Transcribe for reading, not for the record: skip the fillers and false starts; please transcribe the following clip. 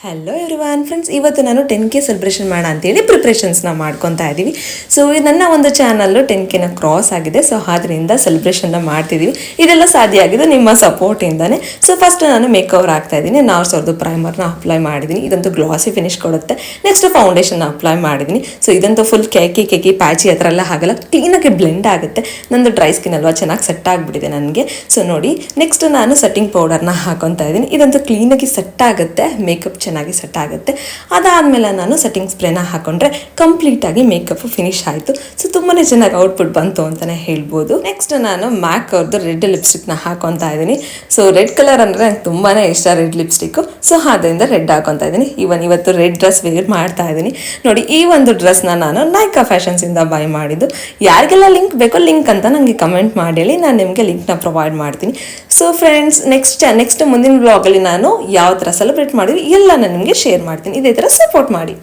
Hello everyone friends, ಇವತ್ತು ನಾನು 10K celebration ಮಾಡೋಣ ಅಂತೇಳಿ ಪ್ರಿಪ್ರೇಷನ್ಸ್ನ ಮಾಡ್ಕೊತಾ ಇದ್ದೀವಿ. ಸೊ ನನ್ನ ಒಂದು ಚಾನಲ್ಲು 10Kನ ಕ್ರಾಸ್ ಆಗಿದೆ. ಸೊ ಅದರಿಂದ ಸೆಲೆಬ್ರೇಷನ್ನ ಮಾಡ್ತಿದ್ದೀವಿ. ಇದೆಲ್ಲ ಸಾಧ್ಯ ಆಗಿದೆ ನಿಮ್ಮ ಸಪೋರ್ಟಿಂದನೇ. ಸೊ ಫಸ್ಟ್ ನಾನು ಮೇಕ್ ಓವರ್ ಆಗ್ತಾ ಇದ್ದೀನಿ. ನಾರ್ಸ್ ಅವ್ರದ್ದು ಪ್ರೈಮರ್ನ ಅಪ್ಲೈ ಮಾಡಿದ್ದೀನಿ. ಇದಂತೂ ಗ್ಲಾಸಿ ಫಿನಿಶ್ ಕೊಡುತ್ತೆ. ನೆಕ್ಸ್ಟ್ ಫೌಂಡೇಶನ್ ಅಪ್ಲೈ ಮಾಡಿದ್ದೀನಿ. ಸೊ ಇದಂತೂ ಫುಲ್ ಕೇಕಿ ಪ್ಯಾಚಿ ಹತ್ರ ಎಲ್ಲ ಆಗಲ್ಲ, ಕ್ಲೀನಾಗಿ ಬ್ಲೆಂಡ್ ಆಗುತ್ತೆ. ನಂದು ಡ್ರೈ ಸ್ಕಿನ್ ಅಲ್ವಾ, ಚೆನ್ನಾಗಿ ಸೆಟ್ ಆಗಿಬಿಟ್ಟಿದೆ ನನಗೆ. ಸೊ ನೋಡಿ, ನೆಕ್ಸ್ಟ್ ನಾನು ಸೆಟ್ಟಿಂಗ್ ಪೌಡರ್ನ ಹಾಕೊತಾ ಇದ್ದೀನಿ. ಇದಂತೂ ಕ್ಲೀನಾಗಿ ಸೆಟ್ ಆಗುತ್ತೆ, ಮೇಕಪ್ ಚೆನ್ನಾಗಿ ಸೆಟ್ ಆಗುತ್ತೆ. ಅದಾದಮೇಲೆ ನಾನು ಸೆಟ್ಟಿಂಗ್ ಸ್ಪ್ರೇನ ಹಾಕೊಂಡ್ರೆ ಕಂಪ್ಲೀಟಾಗಿ ಮೇಕಪ್ ಫಿನಿಶ್ ಆಯಿತು. ಸೊ ತುಂಬಾ ಚೆನ್ನಾಗಿ ಔಟ್ಪುಟ್ ಬಂತು ಅಂತಲೇ ಹೇಳ್ಬೋದು. ನೆಕ್ಸ್ಟ್ ನಾನು ಮ್ಯಾಕ್ ಅವ್ರದ್ದು ರೆಡ್ ಲಿಪ್ಸ್ಟಿಕ್ನ ಹಾಕೊತಾ ಇದ್ದೀನಿ. ಸೊ ರೆಡ್ ಕಲರ್ ಅಂದರೆ ನಂಗೆ ತುಂಬಾ ಇಷ್ಟ, ರೆಡ್ ಲಿಪ್ಸ್ಟಿಕ್ಕು. ಸೊ ಅದರಿಂದ ರೆಡ್ ಹಾಕೊತಾ ಇದ್ದೀನಿ. ಇವತ್ತು ರೆಡ್ ಡ್ರೆಸ್ ವೇರ್ ಮಾಡ್ತಾ ಇದ್ದೀನಿ. ನೋಡಿ, ಈ ಒಂದು ಡ್ರೆಸ್ನ ನಾನು ನೈಕಾ ಫ್ಯಾಷನ್ಸಿಂದ ಬೈ ಮಾಡಿದ್ದು. ಯಾರಿಗೆಲ್ಲ ಲಿಂಕ್ ಬೇಕೋ ಲಿಂಕ್ ಅಂತ ನನಗೆ ಕಮೆಂಟ್ ಮಾಡಿ ಹೇಳಿ, ನಾನು ನಿಮಗೆ ಲಿಂಕ್ನ ಪ್ರೊವೈಡ್ ಮಾಡ್ತೀನಿ. ಸೊ ಫ್ರೆಂಡ್ಸ್, ನೆಕ್ಸ್ಟ್ ಮುಂದಿನ ಬ್ಲಾಗಲ್ಲಿ ನಾನು ಯಾವ ಥರ ಸೆಲೆಬ್ರೇಟ್ ಮಾಡಿದ್ವಿ ಎಲ್ಲ ನಾನು ನಿಮಗೆ ಶೇರ್ ಮಾಡ್ತೀನಿ. ಇದೇ ಥರ ಸಪೋರ್ಟ್ ಮಾಡಿ.